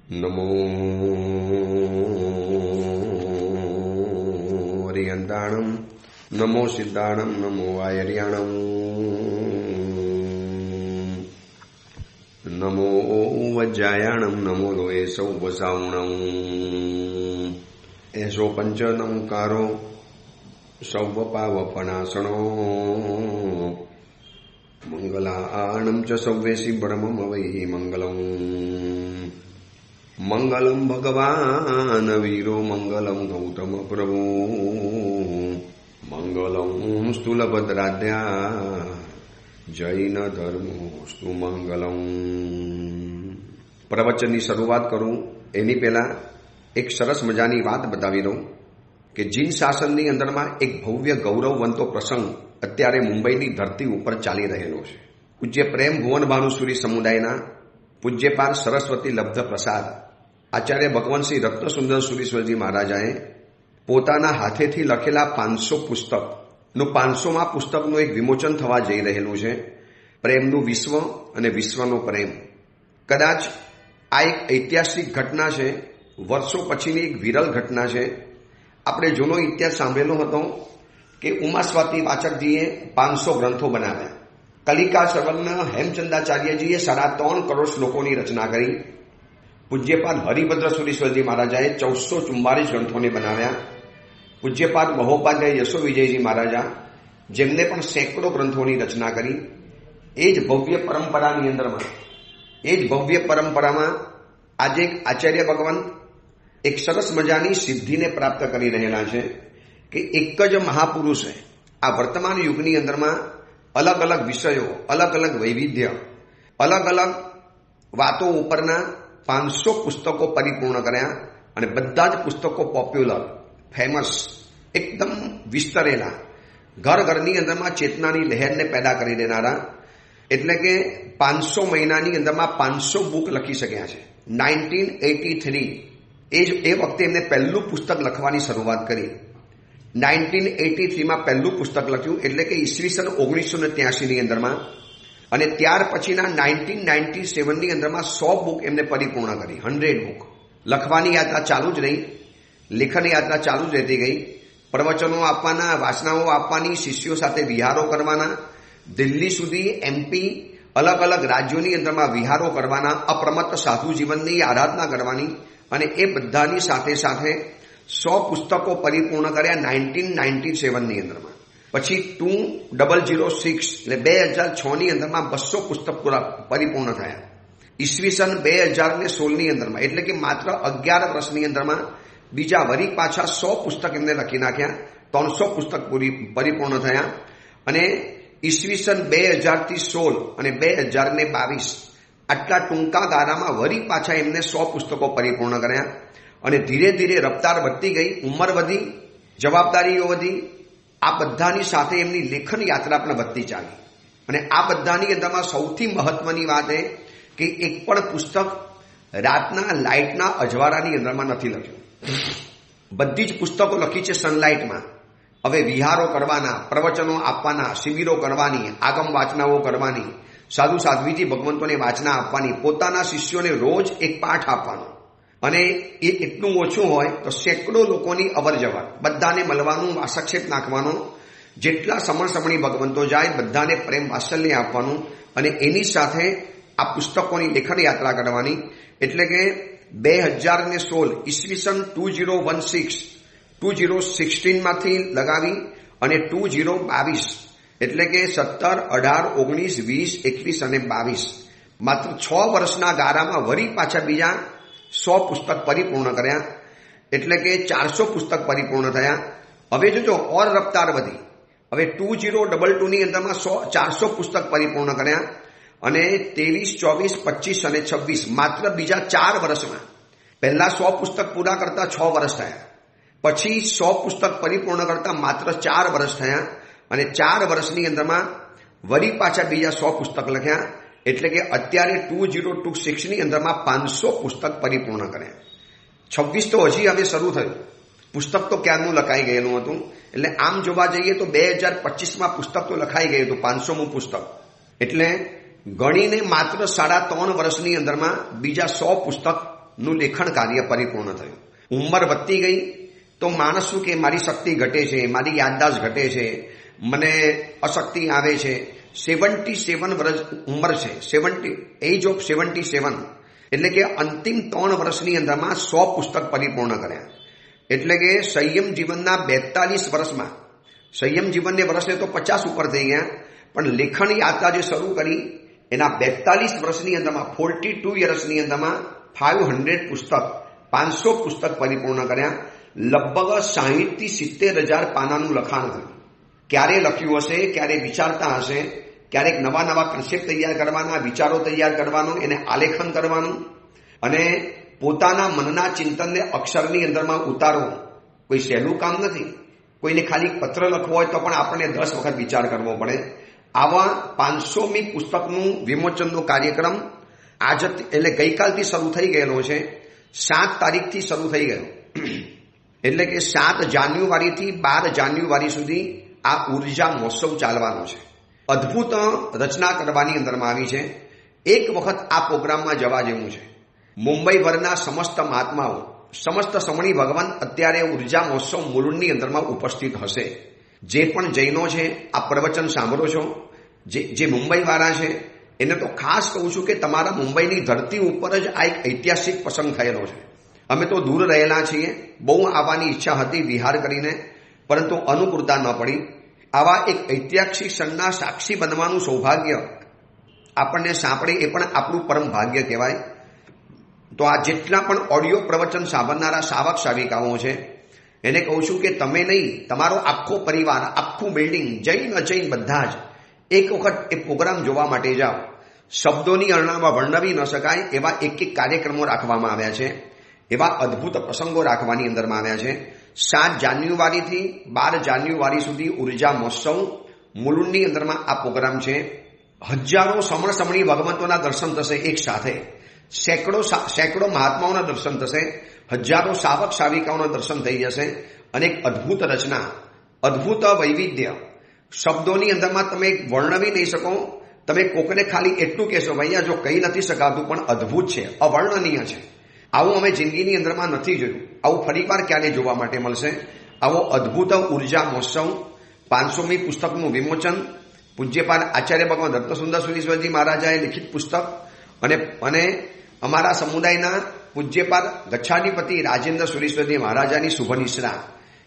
નમો હરિયંતાણમ, નમો સિદ્ધાણમ, નમો વાયર્યાણમ, નમો વજ્જાયાણમ, નમો લોએ સૌ વસાવણમ, એસો પંચનમકારો સૌવપાવપનાસણો મંગલાણમ ચ સૌવેસી બ્રહ્મમ વૈ મંગલમ. મંગલમ ભગવાન વીરો, મંગલમ ગૌતમ પ્રભુ, મંગલમ સ્થૂલભદ્રાદ્યા જૈન ધર્મોસ્તુ મંગલમ. પ્રવચનની શરૂઆત કરું એની પહેલા એક સરસ મજાની વાત બતાવી દઉં કે જીન શાસનની અંદરમાં એક ભવ્ય ગૌરવવંતો પ્રસંગ અત્યારે મુંબઈની ધરતી ઉપર ચાલી રહેલો છે. પૂજ્ય પ્રેમ ભુવન ભાનુસુરી સમુદાયના પૂજ્યપાદ સરસ્વતી લબ્ધ પ્રસાદ આચાર્ય ભગવાનશ્રી રત્નસુંદર સુરીશ્વરજી મહારાજાએ પોતાના હાથેથી લખેલા 500 પુસ્તકનું 500મા પુસ્તકનું એક વિમોચન થવા જઈ રહેલું છે. પ્રેમનું વિશ્વ અને વિશ્વનો પ્રેમ. કદાચ આ એક ઐતિહાસિક ઘટના છે, વર્ષો પછીની એક વિરલ ઘટના છે. આપણે જૂનો ઇતિહાસ સાંભળેલો હતો કે ઉમાસ્વાતી વાચકજીએ 500 ગ્રંથો બનાવ્યા. કલિકા સર્વજ્ઞ હેમચંદાચાર્યજીએ 3.5 કરોડ શ્લોકોની રચના કરી. પૂજ્યપાદ હરિભદ્ર સુરીશ્વરજી મહારાજાએ 1444 ગ્રંથોને બનાવ્યા. પૂજ્યપાદ મહોપાધ્યાય યશો વિજયજી મહારાજા, જેમને પણ સેંકડો ગ્રંથોની રચના કરી. એ જ ભવ્ય પરંપરામાં આજે એક આચાર્ય ભગવાન એક સરસ મજાની સિદ્ધિને પ્રાપ્ત કરી રહેલા છે કે એક જ મહાપુરુષે આ વર્તમાન યુગની અંદરમાં અલગ અલગ વિષયો, અલગ અલગ વૈવિધ્ય, અલગ અલગ વાતો ઉપરના 500 પુસ્તકો પરિપૂર્ણ કર્યા. અને બધા જ પુસ્તકો પોપ્યુલર, ફેમસ, એકદમ વિસ્તરેલા, ઘર ઘરની અંદરમાં ચેતનાની લહેરને પેદા કરી દેનારા. એટલે કે 500 મહિનાની અંદરમાં 500 બુક લખી શક્યા છે. 1983 એ વખતે એમને પહેલું પુસ્તક લખવાની શરૂઆત કરી. 1983માં પહેલું પુસ્તક લખ્યું, એટલે કે ઈસવીસન 1983ની અંદરમાં. અને ત્યાર પછીના 1997ની અંદરમાં 100 બુક એમને પરિપૂર્ણ કરી. 100 બુક. લખવાની યાત્રા ચાલુ જ રહી, લેખન યાત્રા ચાલુ જ રહેતી ગઈ. પ્રવચનો આપવાના, વાસનાઓ આપવાની, શિષ્યો સાથે વિહારો કરવાના, દિલ્હી સુધી એમપી, અલગ અલગ રાજ્યોની અંદરમાં વિહારો કરવાના, અપ્રમત્ત સાધુ જીવનની આરાધના કરવાની. અને એ બધાની સાથે સાથે 100 પુસ્તકો પરિપૂર્ણ કર્યા 1997ની અંદરમાં. પછી 2006 એટલે 2006ની અંદરમાં 200 પુસ્તક પરિપૂર્ણ થયા. ઈસવીસન 2016ની અંદરમાં, એટલે કે માત્ર 11 વર્ષની અંદરમાં બીજા વરી પાછા 100 પુસ્તક એમને લખી નાખ્યા. 300 પુસ્તક પરિપૂર્ણ થયા. અને ઈસવીસન 2016 અને 2022 આટલા ટૂંકા ગાળામાં વરી પાછા એમને 100 પુસ્તકો પરિપૂર્ણ કર્યા. અને ધીરે ધીરે રફતાર વધતી ગઈ, ઉંમર વધી, જવાબદારીઓ વધી. આ બધાની સાથે એમની લેખન યાત્રા પણ વધતી ચાલી. અને આ બધાની અંદરમાં સૌથી મહત્વની વાત એ કે એક પણ પુસ્તક રાતના લાઇટના અજવાળાની અંદરમાં નથી લખ્યું. બધી જ પુસ્તકો લખી છે સનલાઇટમાં. હવે વિહારો કરવાના, પ્રવચનો આપવાના, શિબિરો કરવાની, આગમ વાચનાઓ કરવાની, સાધુ સાધ્વીજી ભગવંતોને વાચના આપવાની, પોતાના શિષ્યોને રોજ એક પાઠ આપવાનો. અને એ એટલું ઓછું હોય તો સેંકડો લોકોની અવર જવર, બધાને મળવાનું, વાસક્ષેપ નાખવાનો, જેટલા સમણી ભગવંતો જાય બધાને પ્રેમ વાત્સલ્ય આપવાનું. અને એની સાથે આ પુસ્તકોની લેખન યાત્રા કરવાની. એટલે કે 2016 ઈસવીસન 2016માંથી લગાવી અને 2022 એટલે કે 17, 18, 19, 20, 21 અને 22 માત્ર 6 વર્ષના ગાળામાં વળી પાછા બીજા 100 પુસ્તક પરિપૂર્ણ કર્યા. એટલે કે 400 પુસ્તક પરિપૂર્ણ થયા. હવે જોજો ઓર રફતાર વધી. હવે 2022ની અંદરમાં 400 પુસ્તક પરિપૂર્ણ કર્યા. અને 23, 24, 25 અને 26 માત્ર બીજા 4 વર્ષમાં. પહેલા 100 પુસ્તક પૂરા કરતા 6 વર્ષ થયા. પછી 100 પુસ્તક પરિપૂર્ણ કરતા માત્ર 4 વર્ષ થયા. અને 4 વર્ષની અંદરમાં વળી પાછા બીજા 100 પુસ્તક લખ્યા. એટલે કે અત્યારે 2026ની અંદરમાં 500 પુસ્તક પરિપૂર્ણ કર્યા. 26 તો હજી હવે શરૂ થયું. પુસ્તક તો ક્યારનું લખાઈ ગયેલું હતું. એટલે આમ જોવા જઈએ તો 2025માં પુસ્તક તો લખાઈ ગયું હતું, 500મું પુસ્તક. એટલે ગણીને માત્ર 3.5 વર્ષની અંદરમાં બીજા 100 પુસ્તક નું લેખન કાર્ય પરિપૂર્ણ થયું. ઉંમર વધતી ગઈ તો માણસ શું કે મારી શક્તિ ઘટે છે, મારી યાદદાસ્ત ઘટે છે, મને અશક્તિ આવે છે. 77 વર્ષ ઉંમર છે, એજ ઓફ 77, એટલે કે અંતિમ 3 વર્ષની અંદરમાં 100 પુસ્તક પરિપૂર્ણ કર્યા. એટલે કે સંયમ જીવનના 42 વર્ષમાં, સંયમ જીવનને વર્ષે તો 50 ઉપર થઈ ગયા, પણ લેખન યાત્રા જે શરૂ કરી એના 42 વર્ષની અંદરમાં, 42 યર્સની અંદરમાં 500 પુસ્તક, 500 પુસ્તક પરિપૂર્ણ કર્યા. લગભગ 60 થી 70,000 પાનાનું લખાણ થયું. ક્યારે લખ્યું હશે, ક્યારે વિચારતા હશે, ક્યારેક નવા નવા કન્સેપ્ટ તૈયાર કરવાના, વિચારો તૈયાર કરવાનો, એને આલેખન કરવાનું અને પોતાના મનના ચિંતનને અક્ષરની અંદરમાં ઉતારવો કોઈ સહેલું કામ નથી. કોઈને ખાલી પત્ર લખવો હોય તો પણ આપણને 10 વખત વિચાર કરવો પડે. આવા 500મી પુસ્તકનું વિમોચનનો કાર્યક્રમ આજ એટલે ગઈકાલથી શરૂ થઈ ગયેલો છે. 7 તારીખથી શરૂ થઈ ગયો, એટલે કે 7 જાન્યુઆરીથી 12 જાન્યુઆરી સુધી આ ઉર્જા મહોત્સવ ચાલવાનો છે. અદ્ભુત રચના કરવાની અંદરમાં આવી છે. એક વખત આ પ્રોગ્રામમાં જવા જેવું છે. મુંબઈભરના સમસ્ત મહાત્માઓ, સમસ્ત સમણી ભગવાન અત્યારે ઉર્જા મહોત્સવ મુલુંડની અંદરમાં ઉપસ્થિત હશે. જે પણ જૈનો છે આ પ્રવચન સાંભળો છો, જે મુંબઈવાળા છે એને તો ખાસ કહું છું કે તમારા મુંબઈની ધરતી ઉપર જ આ એક ઐતિહાસિક પ્રસંગ થયેલો છે. અમે તો દૂર રહેલા છીએ, બહુ આવવાની ઈચ્છા હતી વિહાર કરીને, પરંતુ અનુકૂળતા ન પડી. આવા એક ઐતિહાસિક ક્ષણના સાક્ષી બનવાનું સૌભાગ્ય આપણને સાંપડે એ પણ આપણું પરમ ભાગ્ય કહેવાય. તો આ જેટલા પણ ઓડિયો પ્રવચન સાંભળનારા સાવક સાવિકાઓ છે એને કહું છું કે તમે નહીં, તમારો આખો પરિવાર, આખું બિલ્ડિંગ, જૈન અજૈન બધા જ એક વખત એ પ્રોગ્રામ જોવા માટે જાઓ. શબ્દોની અરણામાં વર્ણવી ન શકાય એવા એક કાર્યક્રમો રાખવામાં આવ્યા છે, એવા અદ્ભુત પ્રસંગો રાખવાની અંદરમાં આવ્યા છે. 7 જાન્યુઆરીથી 12 જાન્યુઆરી સુધી ઉર્જા મહોત્સવ મુલુંડની અંદરમાં આ પ્રોગ્રામ છે. હજારો સમણ સમણી ભગવંતોના દર્શન થશે એક સાથે, સેંકડો મહાત્માઓના દર્શન થશે, હજારો સાવક સાવિકાઓના દર્શન થઈ જશે. અને એક અદ્ભુત રચના, અદ્ભુત વૈવિધ્ય, શબ્દોની અંદરમાં તમે વર્ણવી નહીં શકો. તમે કોકને ખાલી એટલું કહેશો ભૈયા જો કહી નથી શકાતું પણ અદ્ભુત છે, અવર્ણનીય છે. આવું અમે જિંદગીની અંદરમાં નથી જોયું. આવું ફરીવાર ક્યારે જોવા માટે મળશે? આવો અદ્ભુત ઉર્જા મહોત્સવ, 500મી પુસ્તકનું વિમોચન, પૂજ્યપાદ આચાર્ય ભગવાન રત્નસુંદર સુરીશ્વરજી મહારાજાએ લિખિત પુસ્તક અને અમારા સમુદાયના પૂજ્યપાદ ગચ્છાધિપતિ રાજેન્દ્ર સુરીશ્વરજી મહારાજાની શુભ નિશ્રા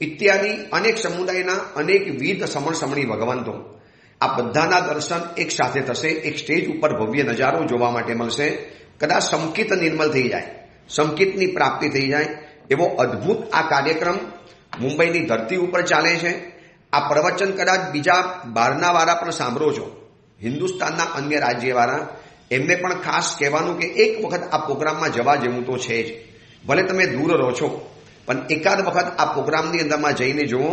ઇત્યાદિ અનેક સમુદાયના અનેક વિધ સમણ સમણી ભગવંતો, આ બધાના દર્શન એક સાથે થશે. એક સ્ટેજ ઉપર ભવ્ય નજારો જોવા માટે મળશે. કદાચ સંકિત નિર્મલ થઈ જાય, સંકિતની પ્રાપ્તિ થઈ જાય એવો અદ્ભુત આ કાર્યક્રમ મુંબઈની ધરતી ઉપર ચાલે છે. આ પ્રવચન કદાચ બીજા બહારના વાળા પણ સાંભળો છો, હિન્દુસ્તાનના અન્ય રાજ્યવાળા, એમને પણ ખાસ કહેવાનું કે એક વખત આ પ્રોગ્રામમાં જવા જેવું તો છે જ. ભલે તમે દૂર રહો છો પણ એકાદ વખત આ પ્રોગ્રામની અંદરમાં જઈને જુઓ,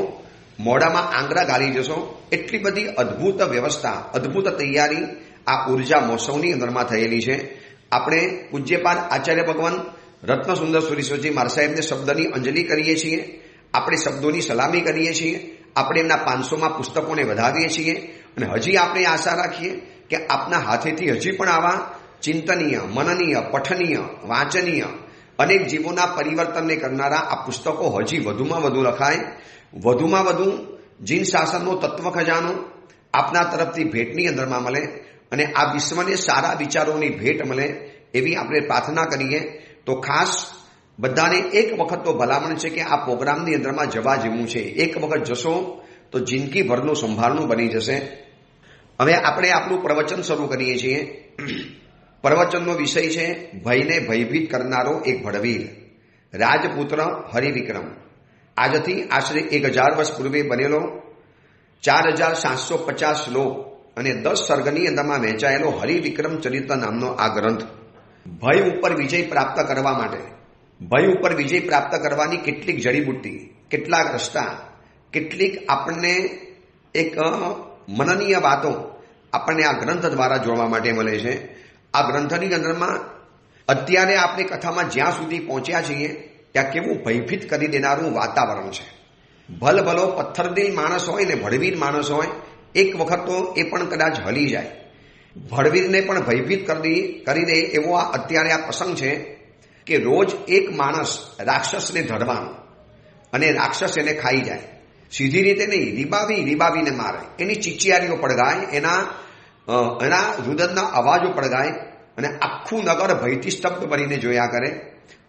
મોઢામાં આંગળા ગાળી જશો. એટલી બધી અદ્ભુત વ્યવસ્થા, અદ્ભુત તૈયારી આ ઉર્જા મહોત્સવની અંદરમાં થયેલી છે. આપણે પૂજ્યપાદ આચાર્ય ભગવાન રત્નસુંદર સુરીશ્વરજી મહારાજ સાહેબને શબ્દની અંજલિ કરીએ છીએ, આપણે શબ્દોની સલામી કરીએ છીએ, આપણે એમના 500માં પુસ્તકોને વધાવીએ છીએ. અને હજી આપણે આશા રાખીએ કે આપના હાથેથી હજી પણ આવા ચિંતનીય, મનનીય, પઠનીય, વાંચનીય, અનેક જીવોના પરિવર્તનને કરનારા આ પુસ્તકો હજી વધુમાં વધુ લખાય, વધુમાં વધુ જીન શાસનનો તત્વ ખજાનો આપના તરફથી ભેટની અંદરમાં મળે અને આ વિશ્વને સારા વિચારોની ભેટ મળે એવી આપણે પ્રાર્થના કરીએ. તો ખાસ બધાને એક વખત તો ભલામણ છે કે આ પ્રોગ્રામની અંદરમાં જવા જેવું છે. એક વખત જશો તો જિંદગીભરનું સંભાળનું બની જશે. હવે આપણે આપણું પ્રવચન શરૂ કરીએ છીએ. પ્રવચનનો વિષય છે ભયને ભયભીત કરનારો એક ભડવીર, રાજપુત્ર હરિવિક્રમ. આજથી આશરે 1000 વર્ષ પૂર્વે બનેલો 4750 શ્લોક અને 10 સર્ગની અંદરમાં વહેંચાયેલો હરિવિક્રમ ચરિત્ર નામનો આ ગ્રંથ ભય ઉપર વિજય પ્રાપ્ત કરવા માટે, ભય ઉપર વિજય પ્રાપ્ત કરવાની કેટલીક જડીબુટ્ટી, કેટલાક રસ્તા, કેટલીક આપણને એક મનનીય વાતો આપણને આ ગ્રંથ દ્વારા જોવા માટે મળે છે. આ ગ્રંથની અંદરમાં અત્યારે આપણે કથામાં જ્યાં સુધી પહોંચ્યા છીએ ત્યાં કેવું ભયભીત કરી દેનારું વાતાવરણ છે. ભલભલો પથ્થરદિલ માણસ હોય ને ભડવીર માણસ હોય, એક વખત તો એ પણ કદાચ હલી જાય. ભડવીરને પણ ભયભીત કરી દે એવો આ અત્યારે આ પ્રસંગ છે કે રોજ એક માણસ રાક્ષસને ધરવાનો અને રાક્ષસ એને ખાઈ જાય, સીધી રીતે નહીં, રીબાવીને મારે, એની ચીચિયારીઓ પડઘાય, એના રુદનના અવાજો પડઘાય અને આખું નગર ભયથી સ્તબ્ધ બનીને જોયા કરે.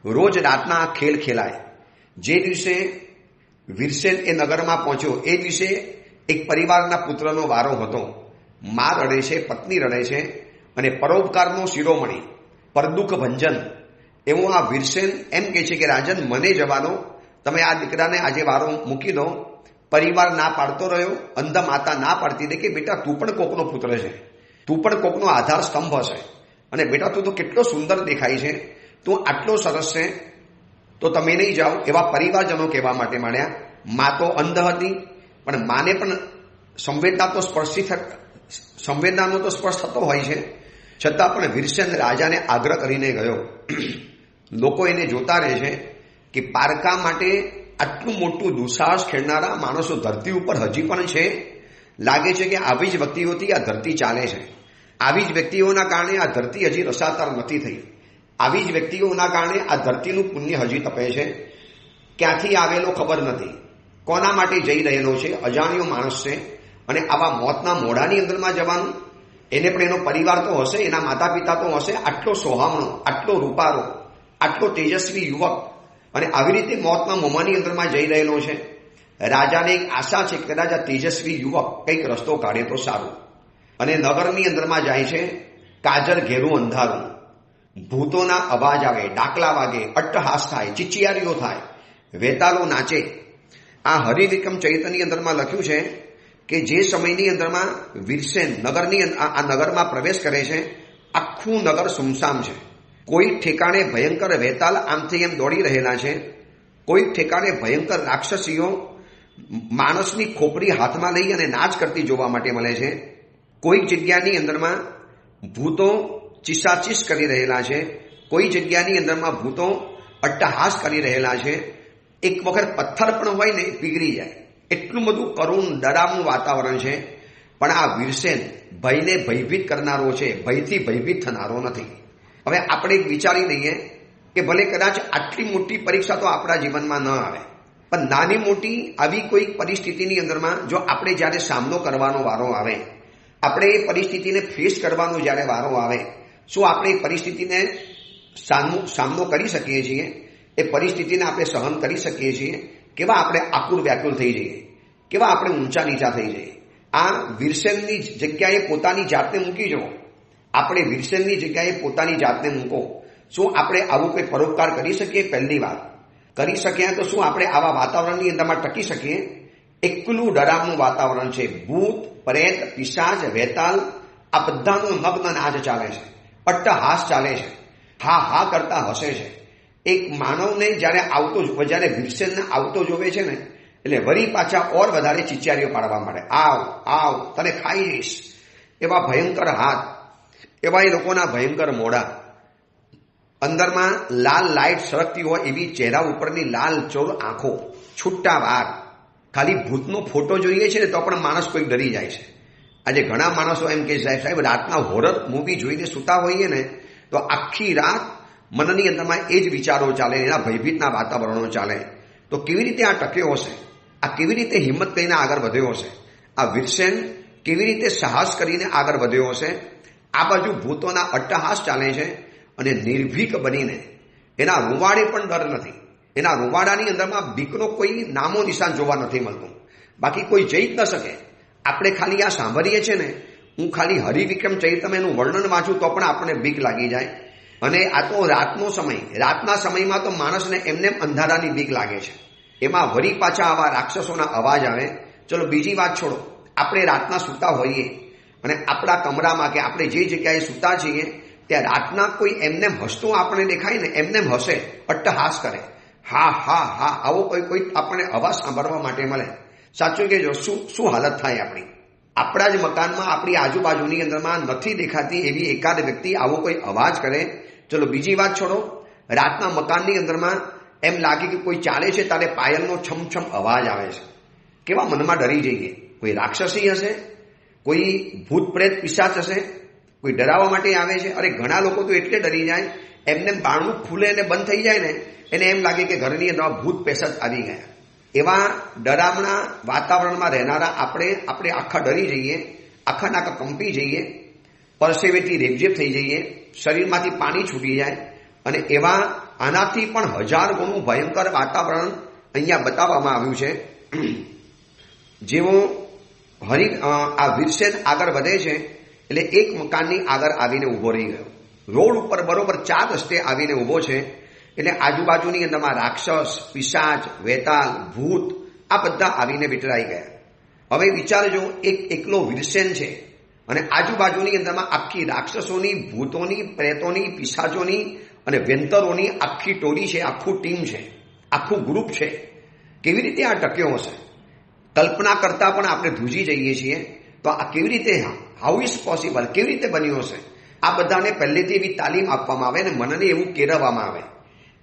રોજ રાતના આ ખેલ ખેલાય. જે દિવસે વીરસેન એ નગરમાં પહોંચ્યો એ દિવસે એક પરિવારના પુત્રનો વારો હતો. મા રડે છે, પત્ની રડે છે અને પરોપકારનો શિરોમણી, પરદુખ ભંજન એવો આ વીરસેન એમ કહે છે કે રાજન મને જવા દો, તમે આ દીકરાને આજે વારો મૂકી દો. પરિવાર ના પાડતો રહ્યો, અંધ માતા ના પાડતી દે કે બેટા તું પણ કોકનો પુત્ર છે, તું પણ કોકનો આધાર સ્તંભ હશે અને બેટા તું તો કેટલો સુંદર દેખાય છે, તું આટલો સરસ છે, તો તમે નહીં જાઓ. એવા પરિવારજનો કહેવા માટે માંડ્યા. મા તો અંધ હતી પણ માને પણ સંવેદનાનો તો સ્પર્શ થતો હોય છે, છતાં પણ વીરસેન રાજાને આગ્રહ કરીને ગયો. લોકો એને જોતા રહે છે કે પારકા માટે આટલું મોટું દુસ્સાહસ ખેડનારા માણસો ધરતી ઉપર હજી પણ છે. લાગે છે કે આવી જ વ્યક્તિઓથી આ ધરતી ચાલે છે. આવી જ વ્યક્તિઓના કારણે આ ધરતી હજી રસાતાર નથી થઈ. આવી જ વ્યક્તિઓના કારણે આ ધરતીનું પુણ્ય હજી તપે છે. ક્યાંથી આવેલો ખબર નથી, કોના માટે જઈ રહેલો છે, અજાણ્યો માણસ છે અને આવા મોતના મોઢાની અંદરમાં જવાનું. એને પણ એનો પરિવાર તો હશે, એના માતા પિતા તો હશે. આટલો સોહામણો, આટલો રૂપારો, આટલો તેજસ્વી યુવક અને આવી રીતે મોતના મોમાની અંદરમાં જઈ રહેલો છે. રાજાને એક આશા છે કે કદાચ આ તેજસ્વી યુવક કંઈક રસ્તો કાઢે તો સારું. અને નગરની અંદરમાં જાય છે. કાજર ઘેરું અંધારું, ભૂતોના અવાજ આવે, ડાકલા વાગે, અટ્ટહાસ થાય, ચીચિયારીઓ થાય, વેતાલો નાચે. આ હરિવિક્રમ ચરિત્રની અંદરમાં લખ્યું છે કે જે સમયની અંદરમાં વીરસેન આ નગરમાં પ્રવેશ કરે છે, આખું નગર સુમસામ છે. કોઈ ઠેકાણે ભયંકર વેતાલ આમથી એમ દોડી રહેલા છે, કોઈ ઠેકાણે ભયંકર રાક્ષસીઓ માણસની ખોપરી હાથમાં લઈ અને નાચ કરતી જોવા માટે મળે છે. કોઈક જગ્યાની અંદરમાં ભૂતો ચીસાચીસ કરી રહેલા છે, કોઈ જગ્યાની અંદરમાં ભૂતો અટ્ટહાસ કરી રહેલા છે. એક વખત પથ્થર પણ હોય ને પીગળી જાય, એટલું બધું કરુણ ડરાવનું વાતાવરણ છે. પણ આ વીરસેન ભયને ભયભીત કરનારો છે, ભયથી ભયભીત થનારો નથી. હવે આપણે વિચારી લઈએ કે ભલે કદાચ આટલી મોટી પરીક્ષા તો આપણા જીવનમાં ન આવે, પણ નાની મોટી આવી કોઈ પરિસ્થિતિની અંદરમાં જો આપણે જ્યારે સામનો કરવાનો વારો આવે, આપણે એ પરિસ્થિતિને ફેસ કરવાનો જ્યારે વારો આવે, શું આપણે એ પરિસ્થિતિને સામનો કરી શકીએ છીએ? એ પરિસ્થિતિને આપણે સહન કરી શકીએ છીએ? કેવા આપણે આકુળ વ્યાકુળ થઈ જઈએ, કેવા આપણે ઊંચા નીચા થઈ જઈએ. આ વીરસેનની જગ્યાએ પોતાની જાતને મૂકી જવો. આપણે વીરસેનની જગ્યાએ પોતાની જાતને મૂકો. શું આપણે આવું કોઈ પરોપકાર કરી શકીએ? પહેલી વાત કરી શક્યા તો શું આપણે આવા વાતાવરણની અંદરમાં ટકી શકીએ? એકલું ડરાવનું વાતાવરણ છે. ભૂત, પ્રેત, પિશાચ, વેતાલ આ બધાનો મગ્ન નાચ ચાલે છે, અટ્ટહાસ ચાલે છે, હા હા કરતા હસે છે. એક માનવને જ્યારે વીરસેનને આવતો જોવે છે ને, એટલે વળી પાછા ઓર વધારે ચીચિયારીઓ પાડવા માંડે. આવ તને ખાઈ જઈશ. એવા ભયંકર હાથ, એવા એ લોકોના ભયંકર મોઢા, અંદરમાં લાલ લાઈટ સળગતી હોય એવી ચહેરા ઉપરની લાલ ચોર આંખો, છૂટા વાળ. ખાલી ભૂતનો ફોટો જોઈએ છે ને તો પણ માણસ કોઈ ડરી જાય છે. આજે ઘણા માણસો એમ કે સાહેબ રાતના હોરર મૂવી જોઈને સૂતા હોઈએ ને તો આખી રાત મનની અંદરમાં એ જ વિચારો ચાલે, એના ભયભીતના વાતાવરણો ચાલે. તો કેવી રીતે આ ટક્યો હશે? આ કેવી રીતે હિંમત કરીને આગળ વધ્યો હશે? આ વીરસેન કેવી રીતે સાહસ કરીને આગળ વધ્યો હશે? આ બાજુ ભૂતોના અટ્ટહાસ ચાલે છે અને નિર્ભીક બનીને એના રૂવાડે પણ ડર નથી. એના રૂવાડાની અંદરમાં બીકનો કોઈ નામો નિશાન જોવા નથી મળતું. બાકી કોઈ જઈ જ ન શકે. આપણે ખાલી આ સાંભળીએ છીએ ને, હું ખાલી હરિવિક્રમ ચરિત્રમાં એનું વર્ણન વાંચું તો પણ આપણને બીક લાગી જાય. અને આ તો રાતનો સમય, રાતના સમયમાં તો માણસને એમને અંધારાની બીક લાગે છે. એમાં વળી પાછા આવા રાક્ષસોના અવાજ આવે. ચલો બીજી વાત છોડો, આપણે રાતના સૂતા હોઈએ અને આપણા કમરામાં કે આપણે જે જગ્યાએ સૂતા છીએ ત્યાં રાતના કોઈ એમનેમ હસતું આપણને દેખાય ને, એમનેમ હસે, અટ્ટહાસ કરે, હા હા હા, આવો કોઈ આપણને અવાજ સાંભળવા માટે મળે. સાચું કહેજો, શું હાલત થાય આપણી? આપણા જ મકાનમાં આપણી આજુબાજુની અંદરમાં નથી દેખાતી એવી એકાદ વ્યક્તિ આવો કોઈ અવાજ કરે. ચલો બીજી વાત છોડો, રાતના મકાનની અંદરમાં એમ લાગે કે કોઈ ચાલે છે ત્યારે પાયલનો છમછમ અવાજ આવે છે. કેવા મનમાં ડરી જઈએ. કોઈ રાક્ષસી હશે, કોઈ ભૂત પ્રેત પિશાચ હશે, કોઈ ડરાવવા માટે આવે છે. અરે ઘણા લોકો તો એટલે ડરી જાય એમને બારણું ખુલે અને બંધ થઈ જાય ને એને એમ લાગે કે ઘરની અંદર ભૂત પેશાચ આવી ગયા. એવા ડરામણા વાતાવરણમાં રહેનારા આપણે આખા ડરી જઈએ, આખા નાકા કંપી જઈએ, પરસેવેથી રેબઝેબ થઈ જઈએ, શરીરમાંથી પાણી છૂટી જાય. અને એવા આનાથી પણ 1000 ગણું ભયંકર વાતાવરણ અહીંયા બતાવવામાં આવ્યું છે. જેવો આ વીરસેન આગળ વધે છે એટલે એક મકાનની આગળ આવીને ઊભો રહી ગયો. રોડ ઉપર બરોબર 4 રસ્તે આવીને ઊભો છે. એટલે આજુબાજુની અંદરમાં રાક્ષસ, પિશાચ, વેતાલ, ભૂત આ બધા આવીને વિટરાઈ ગયા. હવે વિચારજો, એકલો વીરસેન છે અને આજુબાજુની અંદરમાં આખી રાક્ષસોની, ભૂતોની, પ્રેતોની, પિશાચોની અને વેંતરોની આખી ટોળી છે, આખું ટીમ છે, આખું ગ્રુપ છે. કેવી રીતે આ ટક્યો હશે? કલ્પના કરતા પણ આપણે ધ્રુજી જઈએ છીએ. તો આ કેવી રીતે, હાઉ ઇઝ પોસિબલ, કેવી રીતે બન્યું હશે? આ બધાને પહેલેથી એવી તાલીમ આપવામાં આવે અને મનને એવું કેળવવામાં આવે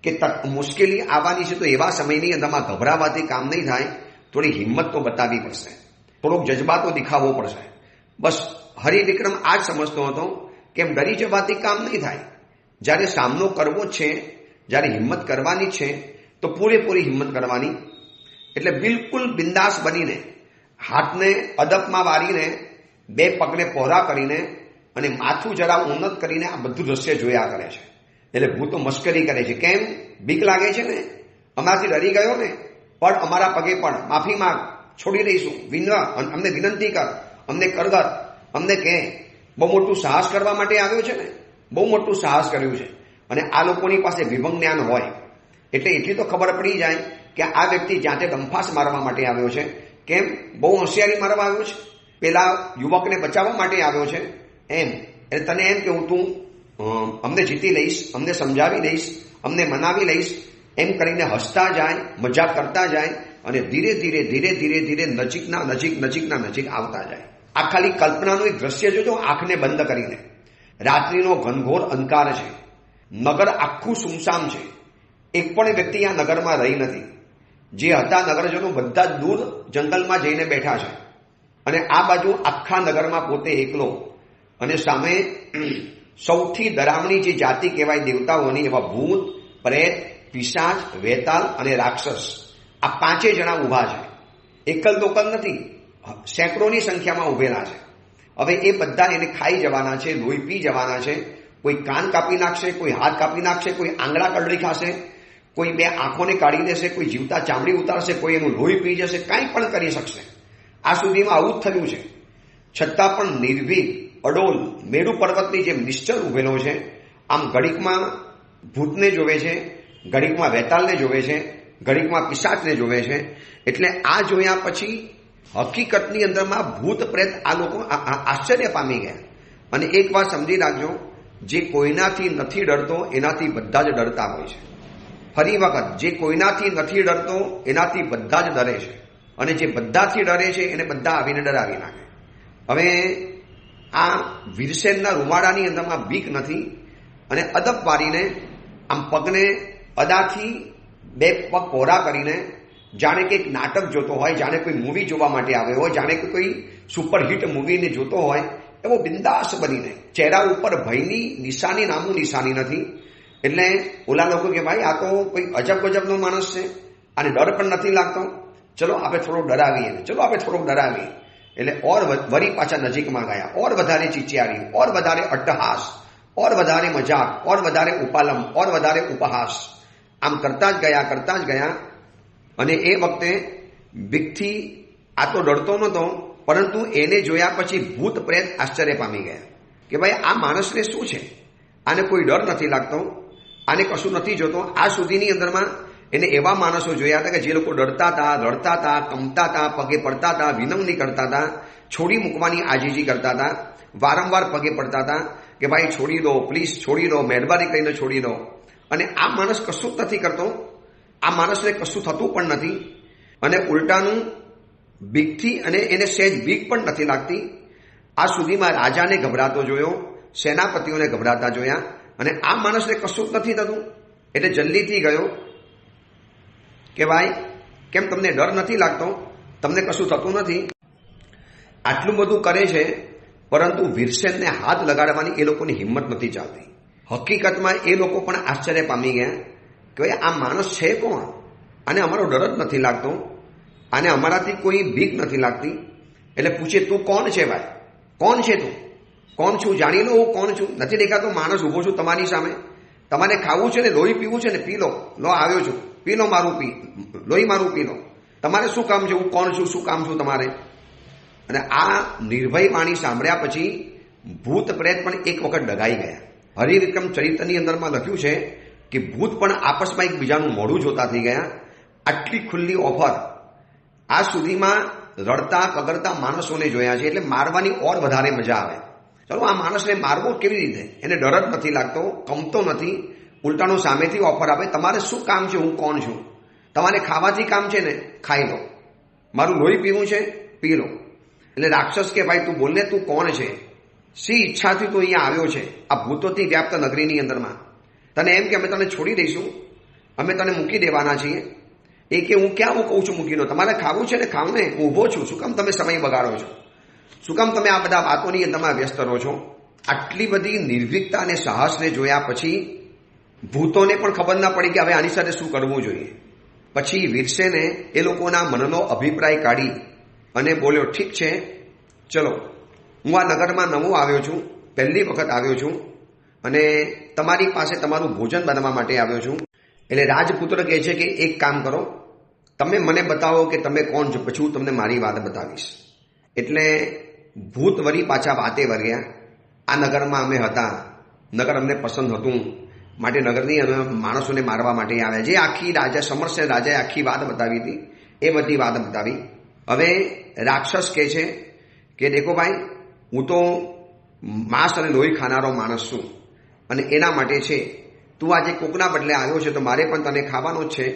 કે મુશ્કેલી આવવાની છે તો એવા સમયની અંદરમાં ગભરાવાથી કામ નહીં થાય. થોડી હિંમત તો બતાવવી પડશે, થોડોક જજબાતો દેખાવવો પડશે. બસ હરિવિક્રમ આ જ સમજતો હતો કે એમ ડરી જવાથી કામ નહીં થાય. જ્યારે સામનો કરવો જ છે, જ્યારે હિંમત કરવાની છે તો પૂરેપૂરી હિંમત કરવાની. એટલે બિલકુલ બિંદાસ બનીને, હાથને અદબમાં વાળીને, 2 પગને પહોળા કરીને અને માથું જરા ઉન્નત કરીને આ બધું દ્રશ્ય જોયા કરે છે. એટલે ભૂતો મશ્કરી કરે છે. કેમ? બીક લાગે છે ને, અમારાથી ડરી ગયો ને, પણ અમારા પગે પણ માફી માંગ, છોડી દઈશું, અમને વિનંતી કર, અમને કરગર, અમને કહે. બહુ મોટું સાહસ કરવા માટે આવ્યો છે ને, બહુ મોટું સાહસ કર્યું છે. અને આ લોકોની પાસે વિભંગ જ્ઞાન હોય એટલે એટલી તો ખબર પડી જાય કે આ વ્યક્તિ જાતે દંફાસ મારવા માટે આવ્યો છે. કેમ? બહુ હોશિયારી મારવા આવ્યો છે, પેલા યુવકને બચાવવા માટે આવ્યો છે એમ. એટલે તને એમ કે તું અમને જીતી લઈશ, અમને સમજાવી દઈશ, અમને મનાવી લઈશ એમ કરીને હસતા જાય, મજાક કરતા જાય અને ધીરે ધીરે ધીરે ધીરે ધીરે નજીક આવતા જાય. આ ખાલી કલ્પનાનું એક દ્રશ્ય જોજો, આંખને બંધ કરીને. રાત્રિનો ઘનઘોર અંધકાર છે, નગર આખું સુમસામ છે, એક પણ વ્યક્તિ આ નગરમાં રહી નથી. જે હતા નગરજનો બધા દૂર જંગલમાં જઈને બેઠા છે અને આ બાજુ આખા નગરમાં પોતે એકલો. અને સામે સૌથી ડરામણી જે જાતિ કહેવાય દેવતાઓની, એવા ભૂત, પ્રેત, પિશાચ, વેતાલ અને રાક્ષસ, આ 5 જણા ઊભા છે. એકલ દોકલ નથી, સેંકડોની સંખ્યામાં ઉભેલા છે. હવે એ બધા એને ખાઈ જવાના છે, લોહી પી જવાના છે. કોઈ કાન કાપી નાખશે, કોઈ હાથ કાપી નાખશે, કોઈ આંગળા કડરી ખાશે, કોઈ 2 આંખોને કાઢી દેશે, કોઈ જીવતા ચામડી ઉતારશે, કોઈ એનું લોહી પી જશે, કાંઈ પણ કરી શકશે. આ સુધીમાં આવું જ થયું છે. છતાં પણ નિર્ભીક, અડોલ, મેરુ પર્વતની જેમ નિશ્ચલ ઉભેલો છે. આમ ઘડીકમાં ભૂતને જોવે છે, ઘડીકમાં વેતાલને જોવે છે, ઘડીકમાં પિશાચને જોવે છે. એટલે આ જોયા પછી હકીકતની અંદરમાં ભૂત પ્રેત આ લોકો આશ્ચર્ય પામી ગયા. અને એક વાત સમજી રાખજો, જે કોઈનાથી નથી ડરતો એનાથી બધા જ ડરતા હોય છે. ફરી વખત, જે કોઈનાથી નથી ડરતો એનાથી બધા જ ડરે છે. અને જે બધાથી ડરે છે એને બધા આવીને ડરાવી નાખે. હવે આ વીરસેનના રૂવાડાની અંદરમાં બીક નથી અને અદબ વાળીને આમ પગને અદાથી 2 પગ પહોળા કરીને જાણે કે એક નાટક જોતો હોય, જાણે કોઈ મૂવી જોવા માટે આવ્યો હોય, જાણે કે કોઈ સુપરહિટ મૂવીને જોતો હોય એવો બિંદાસ બનીને, ચહેરા ઉપર ભયની નિશાની નામું નિશાની નથી. એટલે ઓલા લોકો કે ભાઈ આ તો કોઈ અજબ ગજબનો માણસ છે, આને ડર પણ નથી લાગતો, ચલો આપણે થોડોક ડરાવીએ. એટલે ઓર વરી પાછા નજીકમાં ગયા, ઓર વધારે ચીચિયારી, ઓર વધારે અટ્ટહાસ, ઓર વધારે મજાક, ઓર વધારે ઉપાલમ, ઓર વધારે ઉપહાસ. આમ કરતા જ ગયા. અને એ વખતે બીકથી આ તો ડરતો નહોતો, પરંતુ એને જોયા પછી ભૂત પ્રેત આશ્ચર્ય પામી ગયા કે ભાઈ આ માણસને શું છે, આને કોઈ ડર નથી લાગતો, આને કશું નથી જોતો. આ સુધીની અંદરમાં એને એવા માણસો જોયા હતા કે જે લોકો ડરતા હતા, રડતા હતા, કમતા હતા, પગે પડતા હતા, વિનમણી કરતા હતા, છોડી મૂકવાની આજીજી કરતા હતા, વારંવાર પગે પડતા હતા કે ભાઈ છોડી દો, પ્લીઝ છોડી દો, મહેરબાની કરીને છોડી દો. અને આ માણસ કશું જ નથી કરતો, આ માણસને કશું થતું પણ નથી. અને ઉલટાનું બીકથી, અને એને સહેજ બીક પણ નથી લાગતી. આ સુધીમાં રાજાને ગભરાતો જોયો, સેનાપતિઓને ગભરાતા જોયા, અને આ માણસને કશું જ નથી થતું. એટલે જલ્દીથી ગયો કે ભાઈ કેમ તમને ડર નથી લાગતો, તમને કશું થતું નથી? આટલું બધું કરે છે પરંતુ વીરસેનને હાથ લગાડવાની એ લોકોની હિંમત નથી ચાલતી. હકીકતમાં એ લોકો પણ આશ્ચર્ય પામી ગયા કે ભાઈ આ માણસ છે કોણ, આને અમારો ડર જ નથી લાગતો, આને અમારાથી કોઈ બીક નથી લાગતી. એટલે પૂછે તું કોણ છે ભાઈ, કોણ છે તું, કોણ છું, જાણી લો હું કોણ છું. નથી દેખાતો માણસ ઉભો છું તમારી સામે, તમારે ખાવું છે ને લોહી પીવું છે ને પી લો, લો આવ્યો છું, પી લો મારું, લોહી મારું પી લો. તમારે શું કામ છે, હું કોણ છું, શું કામ છું તમારે. અને આ નિર્ભય વાણી સાંભળ્યા પછી ભૂત પ્રેત પણ એક વખત ડગાઈ ગયા. હરિવિક્રમ ચરિત્રની અંદરમાં લખ્યું છે કે ભૂત પણ આપસમાં એકબીજાનું મોઢું જોતા થઈ ગયા. આટલી ખુલ્લી ઓફર આ સુધીમાં રડતા કગરતા માણસોને જોયા છે, એટલે મારવાની ઓર વધારે મજા આવે. ચલો આ માણસને મારવો કેવી રીતે, એને ડર જ નથી લાગતો, કમતો નથી, ઉલટાનો સામેથી ઓફર આપે તમારે શું કામ છે, હું કોણ છું, તમારે ખાવાથી કામ છે ને ખાઈ લો, મારું લોહી પીવું છે પી લો. એટલે રાક્ષસ કે ભાઈ તું બોલને તું કોણ છે, શી ઈચ્છાથી તું અહીંયા આવ્યો છે આ ભૂતોથી વ્યાપ્ત નગરીની અંદરમાં, તને એમ કે અમે તને છોડી દઈશું, અમે તને મૂકી દેવાના છીએ. એ કે હું ક્યાં હું કહું છું મૂકી દો, તમારે ખાવું છે ને ખાવ ને, હું ઊભો છું, શું કામ તમે સમય બગાડો છો, શું કામ તમે આ બધા વાતોની અંદરમાં વ્યસ્ત રહો છો. આટલી બધી નિર્ભીકતા અને સાહસને જોયા પછી ભૂતોને પણ ખબર ના પડી કે હવે આની સાથે શું કરવું જોઈએ. પછી વીરસેને એ લોકોના મનનો અભિપ્રાય કાઢી અને બોલ્યો ઠીક છે ચલો, હું આ નગરમાં નવો આવ્યો છું, પહેલી વખત આવ્યો છું અને તમારી પાસે તમારું ભોજન બનાવવા માટે આવ્યો છું. એટલે રાજપુત્ર કહે છે કે એક કામ કરો, તમે મને બતાવો કે તમે કોણ છો, પછી હું તમને મારી વાત બતાવીશ. એટલે ભૂત વળી પાછા વાતે વર્ગ્યા. આ નગરમાં અમે હતા, નગર અમને પસંદ હતું, માટે નગરની અમે માણસોને મારવા માટે આવ્યા. જે આખી રાજા સમરસેન રાજાએ આખી વાત બતાવી હતી એ બધી વાત બતાવી. હવે રાક્ષસ કહે છે કે દેખો ભાઈ, હું તો માંસ અને લોહી ખાનારો માણસ છું અને એના માટે છે તું આજે કોકના બદલે આવ્યો છે તો મારે પણ તને ખાવાનો જ છે.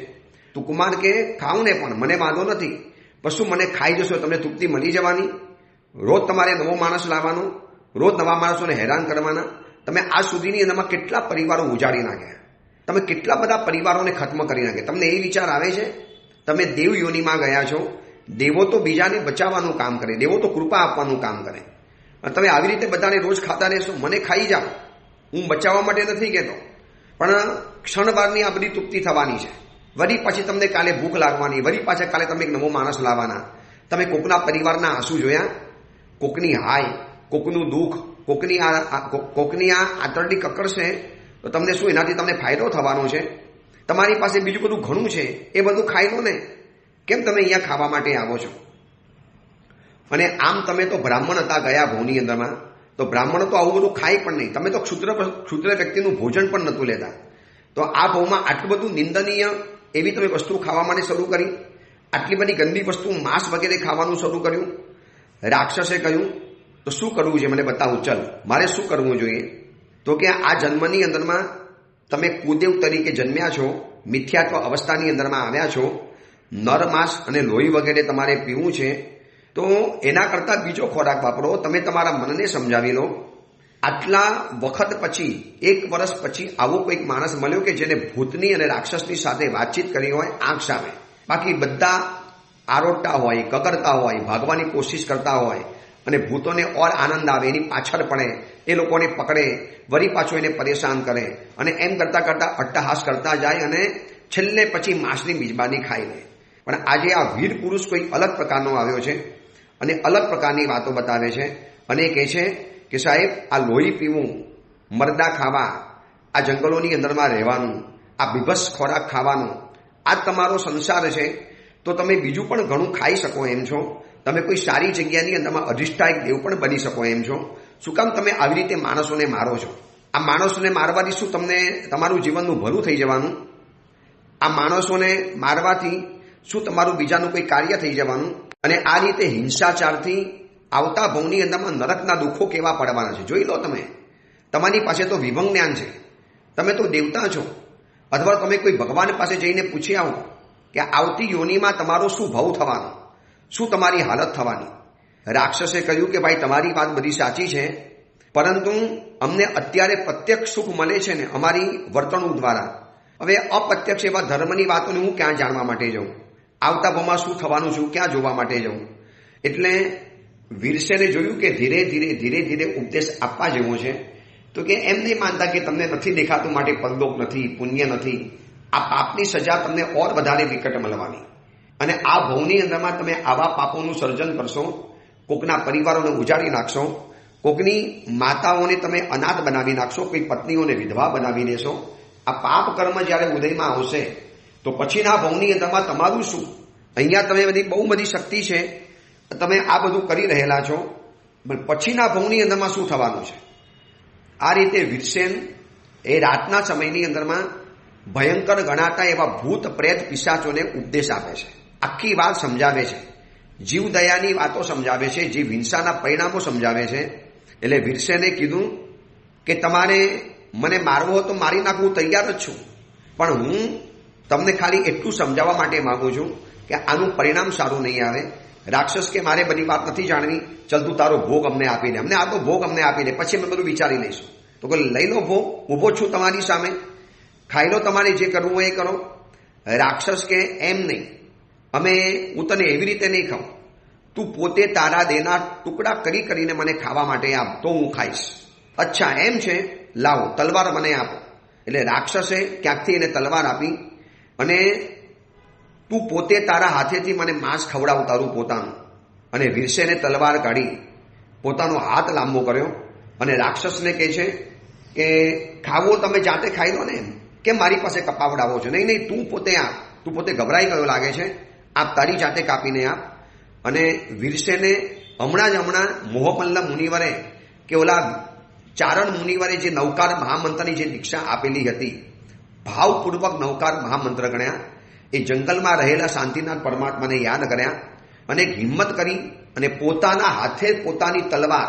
તું કુમાર કે ખાઉં ને પણ મને વાંધો નથી, પણ શું મને ખાઈ જશો, તમને તૃપ્તિ મળી જવાની, રોજ તમારે નવો માણસ લાવવાનો, રોજ નવા માણસોને હેરાન કરવાના. તમે આજ સુધીની અંદરમાં કેટલા પરિવારો ઉજાડી નાખ્યા, તમે કેટલા બધા પરિવારોને ખત્મ કરી નાખ્યા. તમને એ વિચાર આવે છે તમે દેવ યોનિમાં ગયા છો, દેવો તો બીજાને બચાવવાનું કામ કરે, દેવો તો કૃપા આપવાનું કામ કરે, તમે આવી રીતે બધાને રોજ ખાતા રહેશો. મને ખાઈ જાઓ, હું બચાવવા માટે નથી કહેતો, પણ ક્ષણવારની આ બધી તૃપ્તિ થવાની છે, વળી પછી તમને કાલે ભૂખ લાગવાની, વળી પાછા કાલે તમે એક નવો માણસ લાવવાના. તમે કોકના પરિવારના આંસુ જોયા, કોકની હાય, કોકનું દુઃખ, કોકની આ આંતરડી કકડશે તો તમને શું એનાથી તમને ફાયદો થવાનો છે. તમારી પાસે બીજું બધું ઘણું છે, એ બધું ખાઈ લો ને, કેમ તમે અહીંયા ખાવા માટે આવો છો. અને આમ તમે તો બ્રાહ્મણ હતા ગયા ભવની અંદરમાં, તો બ્રાહ્મણો તો આવું બધું ખાય પણ નહીં, તમે તો ક્ષુદ્ર વ્યક્તિનું ભોજન પણ નહોતું લેતા. તો આ ભવમાં આટલું બધું નિંદનીય એવી તમે વસ્તુ ખાવા માટે શરૂ કરી, આટલી બધી ગંદી વસ્તુ માંસ વગેરે ખાવાનું શરૂ કર્યું. રાક્ષસે કહ્યું તો શું કરવું છે મને બતાવું, ચલ મારે શું કરવું જોઈએ. તો કે આ જન્મની અંદરમાં તમે કુદેવ તરીકે જન્મ્યા છો, મિથ્યાત્વ અવસ્થાની અંદરમાં આવ્યા છો, નર માંસ અને લોહી વગેરે તમારે પીવું છે, તો એના કરતાં બીજો ખોરાક વાપરો. તમે તમારા મનને સમજાવી લો. આટલા વખત પછી 1 વર્ષ પછી આવો કોઈક માણસ મળ્યો કે જેને ભૂતની અને રાક્ષસની સાથે વાતચીત કરી હોય આંખ સામે, બાકી બધા આરોટતા હોય, કકરતા હોય, ભાગવાની કોશિશ કરતા હોય અને ભૂતોને ઓર આનંદ આવે, એની પાછળ પડે, એ લોકોને પકડે, વળી પાછો એને પરેશાન કરે અને એમ કરતાં કરતાં અટ્ટહાસ કરતા જાય અને છેલ્લે પછી માંસની મિજબાની ખાઈ લે. પણ આજે આ વીર પુરુષ કોઈ અલગ પ્રકારનો આવ્યો છે અને અલગ પ્રકારની વાતો બતાવે છે અને કહે છે કે સાહેબ આ લોહી પીવું, મરદા ખાવા, આ જંગલોની અંદરમાં રહેવાનું, આ બીભત્સ ખોરાક ખાવાનું, આ તમારો સંસાર છે. તો તમે બીજું પણ ઘણું ખાઈ શકો એમ છો, તમે કોઈ સારી જગ્યાની અંદરમાં અધિષ્ઠાયક દેવ પણ બની શકો એમ છો. શું કામ તમે આવી રીતે માણસોને મારો છો? આ માણસોને મારવાથી શું તમને તમારું જીવનનું ભલું થઈ જવાનું? આ માણસોને મારવાથી શું તમારું બીજાનું કોઈ કાર્ય થઈ જવાનું? અને આ રીતે હિંસાચારથી આવતા ભવની અંદરમાં નરકના દુઃખો કેવા પડવાના છે જોઈ લો. તમે તમારી પાસે તો વિભંગ જ્ઞાન છે, તમે તો દેવતા છો, અથવા તમે કોઈ ભગવાન પાસે જઈને પૂછી આવો કે આવતી યોનિમાં તમારો શું ભાવ થવાનો, શું તમારી હાલત થવાની. રાક્ષસે કહ્યું કે ભાઈ તમારી વાત બધી સાચી છે, પરંતુ અમને અત્યારે પ્રત્યક્ષ સુખ મળે છે ને અમારી વર્તણૂક દ્વારા. હવે અપ્રત્યક્ષ એવા ધર્મની વાતોને હું ક્યાં જાણવા માટે જાઉં? આવતા ભાવમાં શું થવાનું છું ક્યાં જોવા માટે જાઉં? એટલે વીરસેને જોયું કે ધીરે ધીરે ઉપદેશ આપવા જેવો છે. તો કે એમ નહીં માનતા કે તમને નથી દેખાતું માટે પરલોક નથી, પુણ્ય નથી. આ પાપની સજા તમને ઓર વધારે વિકટ મળવાની. અને આ ભવની અંદરમાં તમે આવા પાપોનું સર્જન કરશો, કોકના પરિવારોને ઉજાડી નાખશો, કોકની માતાઓને તમે અનાથ બનાવી નાખશો, કોઈ પત્નીઓને વિધવા બનાવી દેશો. આ પાપ કર્મ જ્યારે ઉદયમાં આવશે તો પછીના ભવની અંદરમાં તમારું શું? અહીંયા તમે બહુ બધી શક્તિ છે, તમે આ બધું કરી રહેલા છો, પણ પછીના ભવની અંદરમાં શું થવાનું છે? આ રીતે વીરસેન એ રાતના સમયની અંદરમાં ભયંકર ગણાતા એવા ભૂત પ્રેત પિશાચોને ઉપદેશ આપે છે, આખી વાત સમજાવે છે, જીવદયાની વાતો સમજાવે છે, જીવ હિંસાના પરિણામો સમજાવે છે. એટલે વીરસેને કીધું કે તમારે મને મારવો હોય તો મારી નાખવું તૈયાર જ છું, પણ હું તમને ખાલી એટલું સમજાવવા માટે માંગુ છું કે આનું પરિણામ સારું નહીં આવે. રાક્ષસ કે મારે બધી વાત નથી જાણવી, ચલ તું તારો ભોગ અમને આપી દે, અમને આ તો ભોગ અમને આપી દે, પછી અમે બધું વિચારી લઈશું. તો કે લઈ લો ભોગ, ઊભો છું તમારી સામે, ખાઈ લો, તમારે જે કરવું હોય એ કરો. રાક્ષસ કે એમ નહીં, હું તને એવી રીતે નહીં ખાઉં, તું પોતે તારા દેના ટુકડા કરી કરીને મને ખાવા માટે આપ તો હું ખાઈશ. અચ્છા એમ છે, લાવો તલવાર મને આપો. એટલે રાક્ષસે ક્યાંકથી એને તલવાર આપી અને તું પોતે તારા હાથેથી મને માંસ ખવડાવ તારું પોતાનું. અને વીરસેને તલવાર કાઢી પોતાનો હાથ લાંબો કર્યો અને રાક્ષસને કહે છે કે ખાવો તમે જાતે ખાઈ લો ને, એમ કેમ મારી પાસે કપાવડાવો છો? નહીં નહીં, તું પોતે આપ, તું પોતે ગભરાઈ ગયો લાગે છે, આપ તારી જાતે કાપીને આપ. અને વીરસેને હમણાં મોહમલ્લ મુનિવરે કે ઓલા ચારણ મુનિવરે જે નૌકાર મહામંત્રની જે દીક્ષા આપેલી હતી, ભાવપૂર્વક નૌકાર મહામંત્ર ગણ્યા, એ જંગલમાં રહેલા શાંતિનાથ પરમાત્માને યાદ કર્યા અને હિંમત કરી અને પોતાના હાથે પોતાની તલવાર,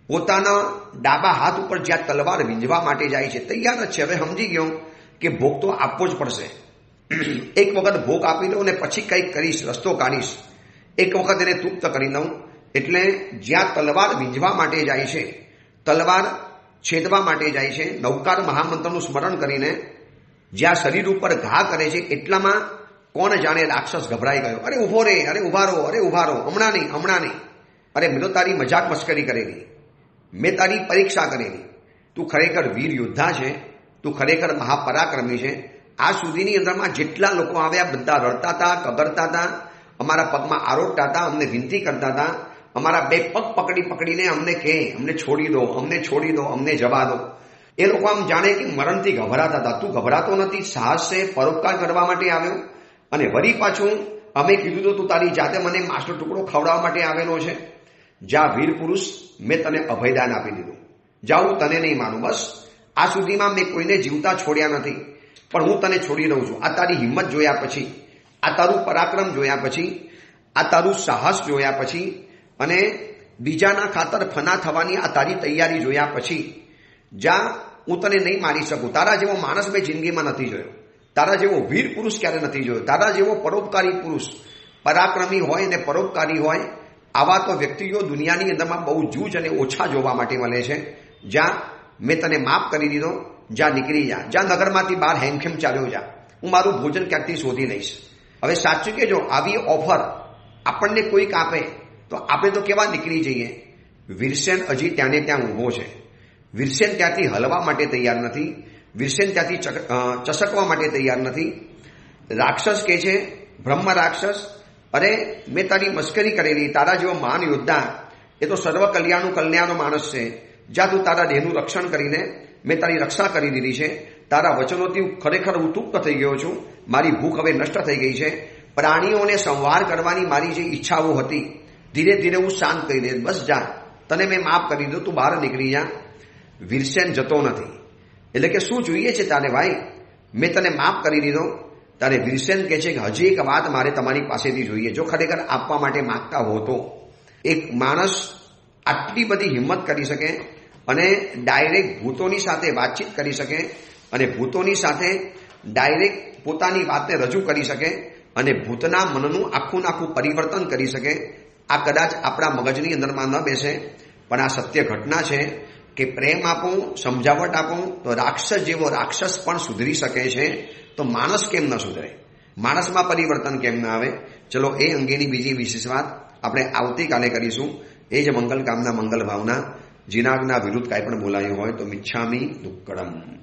પોતાના ડાબા હાથ ઉપર જ્યાં તલવાર વીંજવા માટે જાય છે, તૈયાર જ છે. હવે સમજી ગયો કે ભોગ તો આપવો જ પડશે. એક વખત ભોગ આપી દઉં ને પછી કંઈક કરીશ, રસ્તો કાઢીશ. એક વખત એને તૃપ્ત કરી દઉં. એટલે જ્યાં તલવાર વીંજવા માટે જાય છે, તલવાર છેદવા માટે જાય છે, નૌકાર મહામંત્રનું સ્મરણ કરીને જ્યાં શરીર ઉપર ઘા કરે છે, એટલામાં કોણ જાણે રાક્ષસ ગભરાઈ ગયો. અરે ઉભો રે, અરે ઉભા રહો, અરે ઉભા રહો, હમણાં નહીં, હમણાં નહીં. અરે મેં તો તારી મજાક મસ્કરી કરેલી, મેં તારી પરીક્ષા કરેલી. તું ખરેખર વીર યોદ્ધા છે, તું ખરેખર મહાપરાક્રમી છે. આ સુધીની અંદરમાં જેટલા લોકો આવ્યા બધા રડતા હતા, કગરતા હતા, અમારા પગમાં આરોટતા હતા, અમને વિનંતી કરતા હતા, અમારા બે પગ પકડીને અમને કહે અમને છોડી દો, અમને છોડી દો, અમને જવા દો. એ લોકો આમ જાણે કે મરણથી ગભરાતા હતા. તું ગભરાતો નથી, સાહસ છે, પરોપકાર કરવા માટે આવ્યો. અને વળી પાછું અમે કીધું તો તું તારી જાતે મને માંસનો ટુકડો ખવડાવવા માટે આવેલો છે. જા વીર પુરુષ, મેં તને અભયદાન આપી દીધું, જાઉં તને નહીં માનું. બસ આ સુધીમાં મેં કોઈને જીવતા છોડ્યા નથી, પણ હું તને છોડી દઉં છું. આ તારી હિંમત જોયા પછી, આ તારું પરાક્રમ જોયા પછી, આ તારું સાહસ જોયા પછી, અને બીજાના ખાતર ફના થવાની આ તારી તૈયારી જોયા પછી, જ્યાં હું તને નહીં મારી શકું. તારા જેવો માણસ મેં જિંદગીમાં નથી જોયો, તારા જેવો વીર પુરુષ ક્યારે નથી જોયો, તારા જેવો પરોપકારી પુરુષ, પરાક્રમી હોય ને પરોપકારી હોય, આવા તો વ્યક્તિઓ દુનિયાની અંદરમાં બહુ જૂજ અને ઓછા જોવા માટે મળે છે. જ્યાં મેં તને માફ કરી દીધો, જ્યાં નીકળી જા, જ્યાં નગરમાંથી બહાર હેમખેમ ચાલ્યો જા, હું મારું ભોજન ક્યાંકથી શોધી લઈશ. હવે સાચું કહેજો, આવી ઓફર આપણને કોઈક આપે તો આપણે તો કેવા નીકળી જઈએ. વીરસેન હજી ત્યાંને ત્યાં ઊભો છે. વીરસેન ત્યાંથી હલવા માટે તૈયાર નથી, વીરસેન ત્યાંથી ચસકવા માટે તૈયાર નથી. રાક્ષસ કહે છે, બ્રહ્મ રાક્ષસ, અરે મેં તારી મસ્કરી કરેલી, તારા જેવો મહાન યોદ્ધા એ તો સર્વ કલ્યાણનો માણસ છે. જ્યાં તું તારા દેહનું રક્ષણ કરીને મેં તારી રક્ષા કરી દીધી છે. તારા વચનોથી ખરેખર હું તૃપ્ત થઈ ગયો છું. મારી ભૂખ હવે નષ્ટ થઈ ગઈ છે. પ્રાણીઓને સંહાર કરવાની મારી જે ઈચ્છાઓ હતી, ધીરે ધીરે હું શાંત કરી દે. બસ જા, તને મેં માફ કરી દીધું, તું બહાર નીકળી જા. વીરસેન જતો નથી. એટલે કે શું જોઈએ છે તારે ભાઈ? મેં તને માફ કરી દીધો. તારે વીરસેન કહે છે કે હજી એક વાત મારે તમારી પાસેથી જોઈએ. જો ખરેખર આપવા માટે માગતા હો તો એક માણસ આટલી બધી હિંમત કરી શકે અને ડાયરેક્ટ ભૂતોની સાથે વાતચીત કરી શકે અને ભૂતોની સાથે ડાયરેક્ટ પોતાની વાતને રજૂ કરી શકે અને ભૂતના મનનું આખું પરિવર્તન કરી શકે, આ કદાચ આપણા મગજની અંદરમાં ન બેસે, પણ આ સત્ય ઘટના છે કે પ્રેમ આપું, સમજાવટ આપું તો રાક્ષસ જેવો રાક્ષસ પણ સુધરી શકે છે. તો માણસ કેમ ન સુધરે? માણસમાં પરિવર્તન કેમ ન આવે? ચલો એ અંગેની બીજી વિશેષ વાત આપણે આવતીકાલે કરીશું. એ જ મંગલ કામના, મંગલ ભાવના. જીનાજ્ઞા વિરુદ્ધ કાંઈ પણ બોલાયું હોય તો મિચ્છામી દુક્કડમ.